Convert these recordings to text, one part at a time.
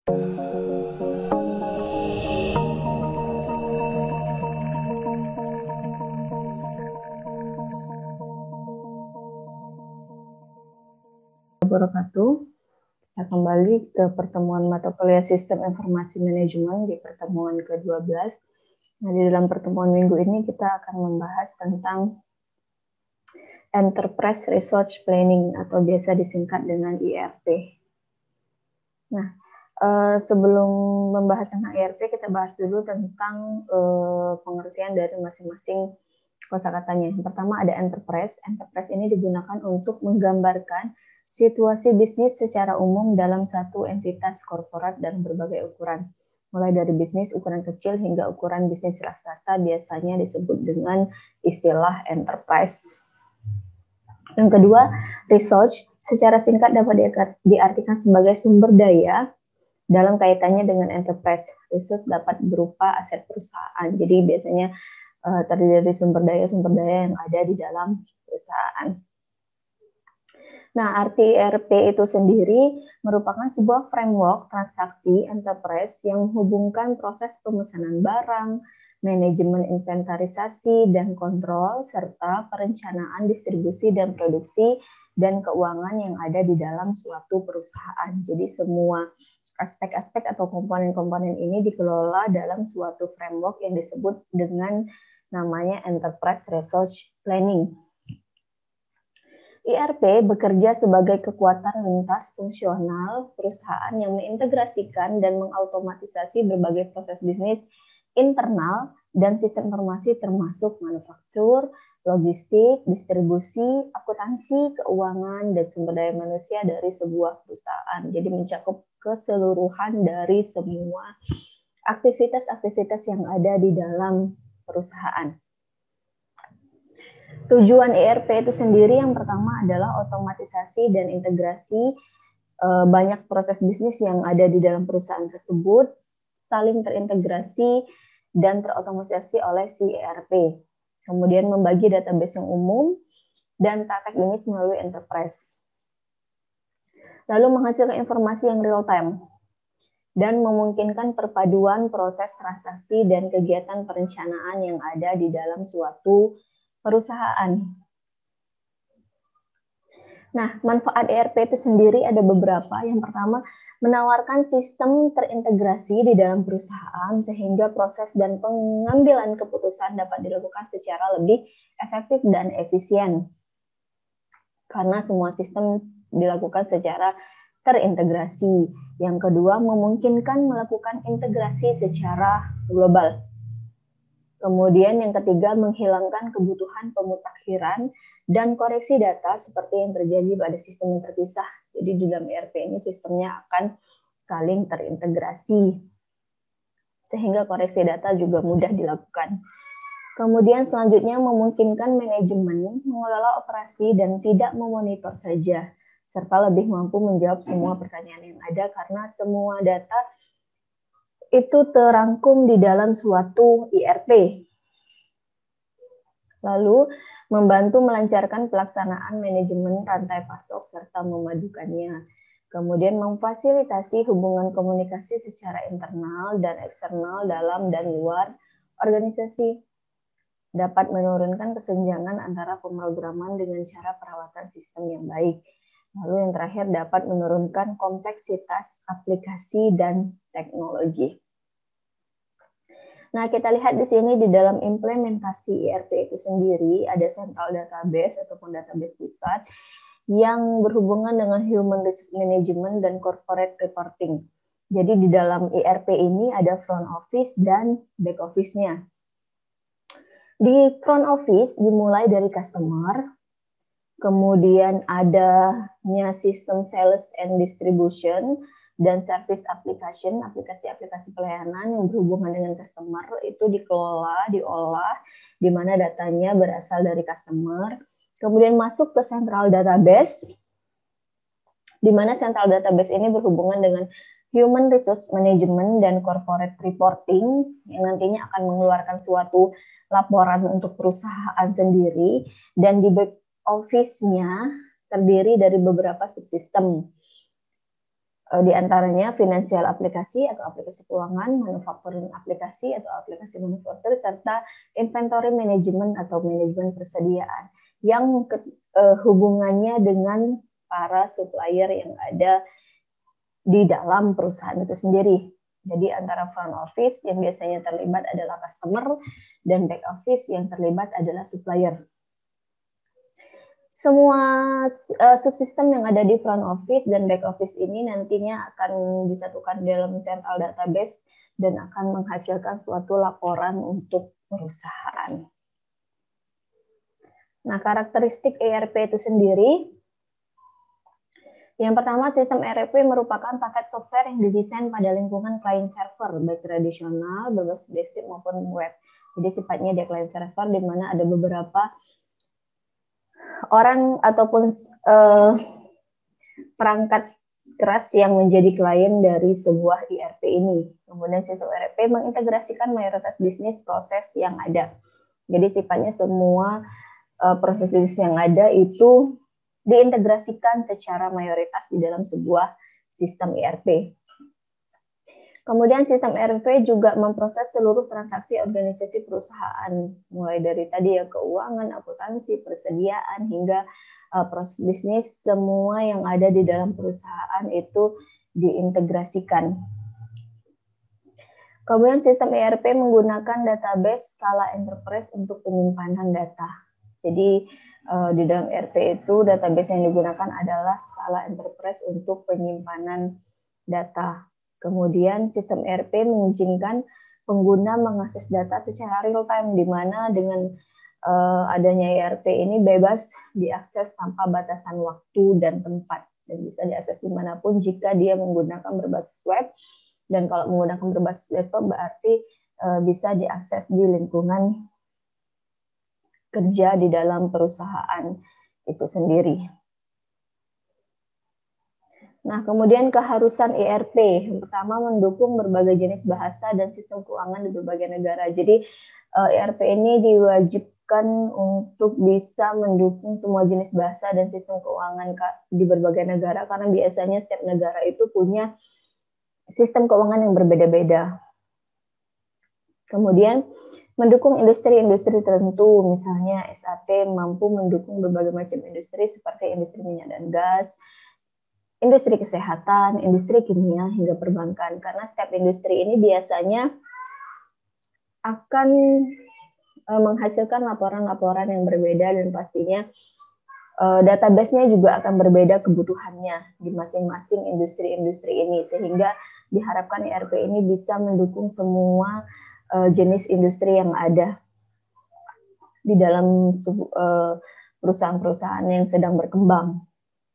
Wabarakatuh. Kita kembali ke pertemuan mata kuliah Sistem Informasi Manajemen di pertemuan ke-12. Nah, di dalam pertemuan minggu ini kita akan membahas tentang Enterprise Resource Planning atau biasa disingkat dengan ERP. Nah, sebelum membahas tentang ERP, kita bahas dulu tentang pengertian dari masing-masing kosakatanya. Yang pertama ada enterprise. Enterprise ini digunakan untuk menggambarkan situasi bisnis secara umum dalam satu entitas korporat dan berbagai ukuran. Mulai dari bisnis ukuran kecil hingga ukuran bisnis raksasa biasanya disebut dengan istilah enterprise. Yang kedua, research secara singkat dapat diartikan sebagai sumber daya dalam kaitannya dengan enterprise. Research dapat berupa aset perusahaan. Jadi biasanya terdiri dari sumber daya yang ada di dalam perusahaan. Nah, arti ERP itu sendiri merupakan sebuah framework transaksi enterprise yang menghubungkan proses pemesanan barang, manajemen inventarisasi dan kontrol, serta perencanaan distribusi dan produksi dan keuangan yang ada di dalam suatu perusahaan. Jadi semua aspek-aspek atau komponen-komponen ini dikelola dalam suatu framework yang disebut dengan namanya Enterprise Resource Planning. ERP bekerja sebagai kekuatan lintas fungsional perusahaan yang mengintegrasikan dan mengautomatisasi berbagai proses bisnis internal dan sistem informasi termasuk manufaktur, logistik, distribusi, akuntansi, keuangan, dan sumber daya manusia dari sebuah perusahaan. Jadi mencakup keseluruhan dari semua aktivitas-aktivitas yang ada di dalam perusahaan. Tujuan ERP itu sendiri yang pertama adalah otomatisasi dan integrasi banyak proses bisnis yang ada di dalam perusahaan tersebut, saling terintegrasi dan terotomatisasi oleh si ERP. Kemudian membagi database yang umum dan tata teknis melalui enterprise. Lalu menghasilkan informasi yang real time dan memungkinkan perpaduan proses transaksi dan kegiatan perencanaan yang ada di dalam suatu perusahaan. Nah, manfaat ERP itu sendiri ada beberapa. Yang pertama, menawarkan sistem terintegrasi di dalam perusahaan sehingga proses dan pengambilan keputusan dapat dilakukan secara lebih efektif dan efisien. Karena semua sistem dilakukan secara terintegrasi. Yang kedua, memungkinkan melakukan integrasi secara global. Kemudian yang ketiga, menghilangkan kebutuhan pemutakhiran dan koreksi data seperti yang terjadi pada sistem yang terpisah. Jadi di dalam ERP ini sistemnya akan saling terintegrasi sehingga koreksi data juga mudah dilakukan. Kemudian selanjutnya memungkinkan manajemen mengelola operasi dan tidak memonitor saja, serta lebih mampu menjawab semua pertanyaan yang ada karena semua data itu terangkum di dalam suatu ERP. Lalu, membantu melancarkan pelaksanaan manajemen rantai pasok serta memadukannya. Kemudian memfasilitasi hubungan komunikasi secara internal dan eksternal dalam dan luar organisasi. Dapat menurunkan kesenjangan antara pemrograman dengan cara perawatan sistem yang baik. Lalu yang terakhir dapat menurunkan kompleksitas aplikasi dan teknologi. Nah, kita lihat di sini di dalam implementasi ERP itu sendiri ada central database ataupun database pusat yang berhubungan dengan human resource management dan corporate reporting. Jadi di dalam ERP ini ada front office dan back office-nya. Di front office dimulai dari customer, kemudian adanya sistem sales and distribution, dan service application, aplikasi-aplikasi pelayanan yang berhubungan dengan customer itu dikelola, diolah, di mana datanya berasal dari customer, kemudian masuk ke central database, di mana central database ini berhubungan dengan human resource management dan corporate reporting, yang nantinya akan mengeluarkan suatu laporan untuk perusahaan sendiri, dan di back office-nya terdiri dari beberapa subsistem. Di antaranya finansial aplikasi atau aplikasi keuangan, manufacturing aplikasi atau aplikasi manufaktur, serta inventory management atau manajemen persediaan yang hubungannya dengan para supplier yang ada di dalam perusahaan itu sendiri. Jadi antara front office yang biasanya terlibat adalah customer dan back office yang terlibat adalah supplier. Semua subsistem yang ada di front office dan back office ini nantinya akan disatukan dalam central database dan akan menghasilkan suatu laporan untuk perusahaan. Nah, karakteristik ERP itu sendiri, yang pertama, sistem ERP merupakan paket software yang didesain pada lingkungan client server, baik tradisional, berbasis desktop maupun web. Jadi sifatnya dia client server, di mana ada beberapa orang ataupun perangkat keras yang menjadi klien dari sebuah ERP ini. Kemudian sistem ERP mengintegrasikan mayoritas bisnis proses yang ada. Jadi sifatnya semua proses bisnis yang ada itu diintegrasikan secara mayoritas di dalam sebuah sistem ERP. Kemudian sistem ERP juga memproses seluruh transaksi organisasi perusahaan, mulai dari tadi ya keuangan, akuntansi, persediaan, hingga proses bisnis, semua yang ada di dalam perusahaan itu diintegrasikan. Kemudian sistem ERP menggunakan database skala enterprise untuk penyimpanan data. Jadi di dalam ERP itu database yang digunakan adalah skala enterprise untuk penyimpanan data. Kemudian sistem ERP mengizinkan pengguna mengakses data secara real time, di mana dengan adanya ERP ini bebas diakses tanpa batasan waktu dan tempat, dan bisa diakses dimanapun jika dia menggunakan berbasis web, dan kalau menggunakan berbasis desktop berarti bisa diakses di lingkungan kerja di dalam perusahaan itu sendiri. Nah, kemudian keharusan ERP. Yang pertama, mendukung berbagai jenis bahasa dan sistem keuangan di berbagai negara. Jadi, ERP ini diwajibkan untuk bisa mendukung semua jenis bahasa dan sistem keuangan di berbagai negara, karena biasanya setiap negara itu punya sistem keuangan yang berbeda-beda. Kemudian, mendukung industri-industri tertentu, misalnya SAP mampu mendukung berbagai macam industri seperti industri minyak dan gas, industri kesehatan, industri kimia, hingga perbankan. Karena setiap industri ini biasanya akan menghasilkan laporan-laporan yang berbeda, dan pastinya database-nya juga akan berbeda kebutuhannya di masing-masing industri-industri ini, sehingga diharapkan ERP ini bisa mendukung semua jenis industri yang ada di dalam perusahaan-perusahaan yang sedang berkembang.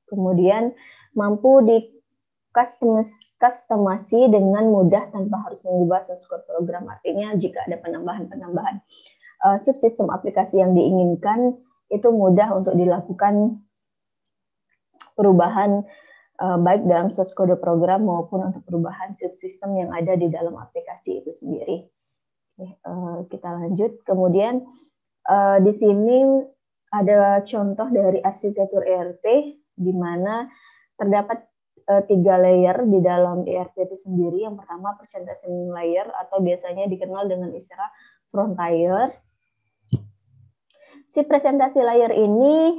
Kemudian mampu di-customasi dengan mudah tanpa harus mengubah source code program. Artinya jika ada penambahan-penambahan subsistem aplikasi yang diinginkan, itu mudah untuk dilakukan perubahan baik dalam source code program maupun untuk perubahan subsistem yang ada di dalam aplikasi itu sendiri. Kita lanjut. Kemudian di sini ada contoh dari arsitektur ERP, di mana terdapat 3 layer di dalam ERP itu sendiri. Yang pertama, presentation layer atau biasanya dikenal dengan istilah frontier. Si presentasi layer ini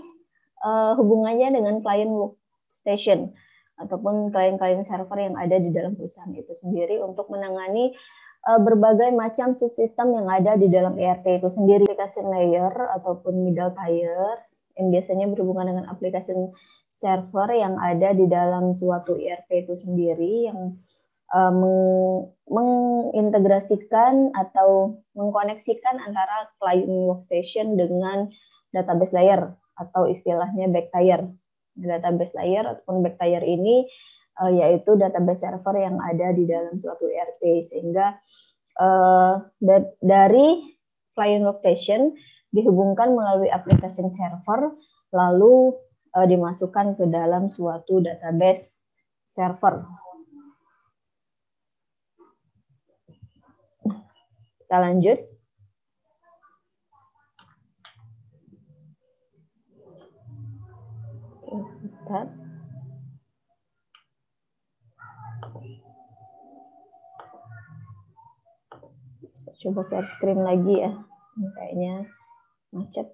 hubungannya dengan client workstation ataupun klien-klien server yang ada di dalam perusahaan itu sendiri untuk menangani berbagai macam subsistem yang ada di dalam ERP itu sendiri. Application layer ataupun middle tier yang biasanya berhubungan dengan aplikasi server yang ada di dalam suatu ERP itu sendiri, yang mengintegrasikan atau mengkoneksikan antara client workstation dengan database layer atau istilahnya back tier. Database layer ataupun back tier ini yaitu database server yang ada di dalam suatu ERP, sehingga dari client workstation dihubungkan melalui aplikasi server, lalu dimasukkan ke dalam suatu database server. Kita lanjut. Coba share screen lagi ya. Ini kayaknya macet.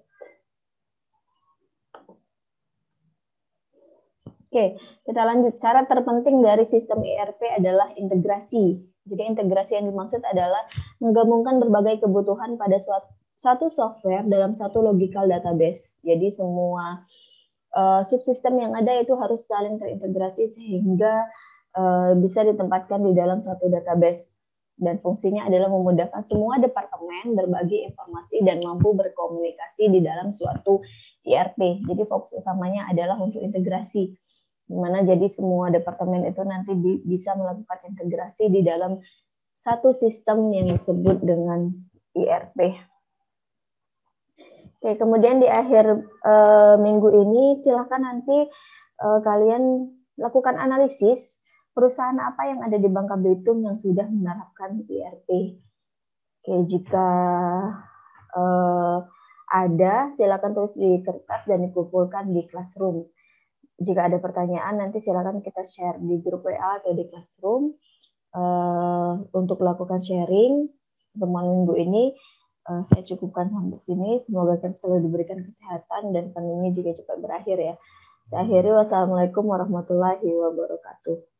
Oke, kita lanjut. Cara terpenting dari sistem ERP adalah integrasi. Jadi integrasi yang dimaksud adalah menggabungkan berbagai kebutuhan pada satu software dalam satu logical database. Jadi semua subsistem yang ada itu harus saling terintegrasi sehingga bisa ditempatkan di dalam satu database. Dan fungsinya adalah memudahkan semua departemen berbagi informasi dan mampu berkomunikasi di dalam suatu ERP. Jadi fokus utamanya adalah untuk integrasi, di mana jadi semua departemen itu nanti bisa melakukan integrasi di dalam satu sistem yang disebut dengan ERP. Oke, kemudian di akhir minggu ini silakan nanti kalian lakukan analisis perusahaan apa yang ada di Bangka Belitung yang sudah menerapkan ERP. Oke, jika ada, silakan tulis di kertas dan dikumpulkan di Classroom. Jika ada pertanyaan, nanti silakan kita share di grup WA atau di Classroom. Untuk lakukan sharing pertemuan minggu ini, saya cukupkan sampai sini. Semoga kita selalu diberikan kesehatan dan pandemi juga cepat berakhir ya. Saya akhiri, wassalamualaikum warahmatullahi wabarakatuh.